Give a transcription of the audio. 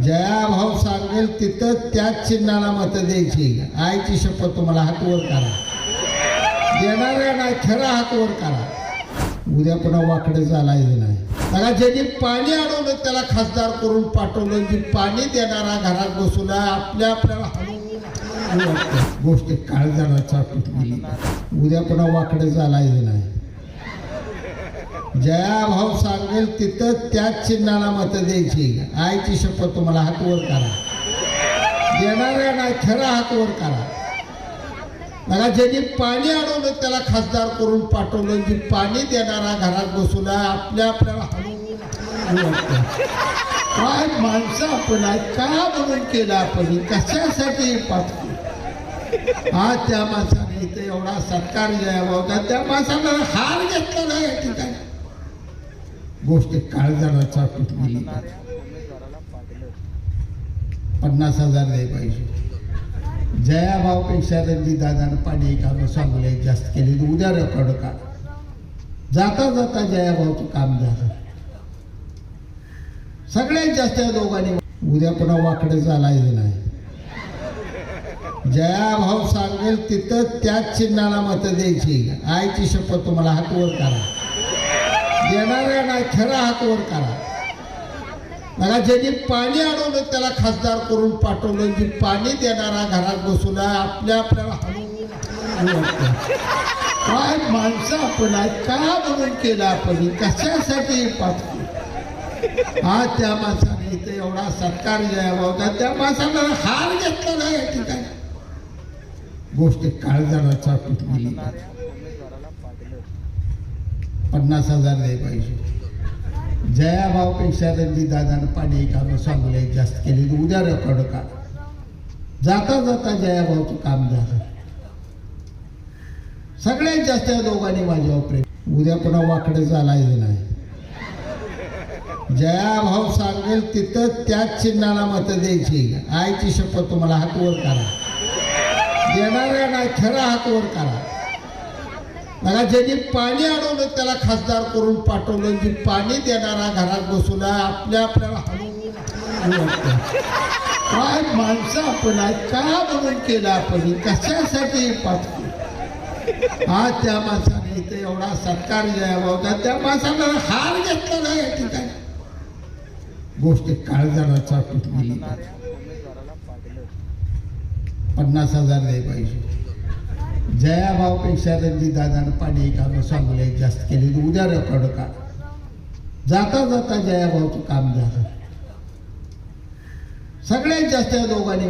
जया भाऊ सांगेल तिथं त्याच चिन्हाला मत द्यायची. आईची शपथ तुम्हाला हात वर करा. देणाऱ्या नाही खरा हात वर करा. उद्या पुन्हा वाकडे चालायचं नाही. बघा ज्यांनी पाणी अडवलं त्याला खासदार करून पाठवलं. जी पाणी देणारा घरात बसून आपल्याला हलवून गोष्ट काळजाला तुटली. उद्या पुन्हा वाकडे चालायचं नाही. जया भाऊ सांगेल तिथं त्याच चिन्हाला मत द्यायची. आईची शपथ तुम्हाला हात वर करा. देणाऱ्या नाही खरा हात वर करा. बघा ज्यांनी पाणी अडवलं त्याला खासदार करून पाठवलं. जी पाणी देणारा घरात बसून आपल्याला हलवून काय माणसं आपण आहे. का म्हणून केलं आपण कशासाठी पाठवलं. आज त्या माणसाने इथे एवढा सत्कार जयाभाऊचा त्या माणसाला हार घेतला नाही. या ठिकाणी गोष्ट काळजाला तुटली. 50,000 द्याय पाहिजे. जयाभाऊपेक्षा रणजित दादानं पाणी कामं सांगले जास्त केले. उद्या रेकॉर्ड का जाता जाता जयाभाऊचं काम झालं. सगळ्यात जास्त या दोघांनी उद्या पुन्हा वाकडे चालायचं नाही. जयाभाऊ सांगेल तिथं त्याच चिन्हाला मत द्यायची. आईची शपथ तुम्हाला हात वर करा. देणाऱ्या नाही खरा हात वर करा. बघा ज्यांनी पाणी अडवलं त्याला खासदार करून पाठवलं. जी पाणी देणारा घरात बसून आपल्याला हलवून काय माणसं आपण आहे. का म्हणून केलं आपण कशासाठी पाठवलं. आज त्या माणसाने इथे एवढा सत्कार जयाभाऊचा त्या माणसाला हार घेतला नाही. या ठिकाणी गोष्ट काळजाला तुटली. 50,000 द्याय पाहिजे. जयाभाऊपेक्षा रणजित दादानं पाणी कामं सांगले जास्त केले. उद्या रेकॉर्ड का जाता जाता जयाभाऊचं काम झालं. सगळ्यात जास्त या दोघांनी माझ्यावर प्रेम. उद्या पुन्हा वाकडे चालायचं नाही. जयाभाऊ सांगेल तिथं त्याच चिन्हाला मत द्यायची. आईची शपथ तुम्हाला हात वर करा. देणाऱ्या नाही खरा हात वर करा. बघा ज्यांनी पाणी अडवलं त्याला खासदार करून पाठवलं. जी पाणी देणारा घरात बसून आपल्याला हलवून काय माणसं आपण आहे. का म्हणून केलं आपण कशासाठी पाठवलं. आज त्या माणसाने इथे एवढा सत्कार जयाभाऊचा त्या माणसाला हार घेतला नाही. या ठिकाणी गोष्ट काळजाला तुटली. 50,000 द्याय पाहिजे. जयाभाऊपेक्षा रणजित दादानं पाणी कामं सांगले जास्त केले. उद्या रेकॉर्ड का जाता जाता जयाभाऊचं काम झालं. सगळ्यात जास्त या दोघांनी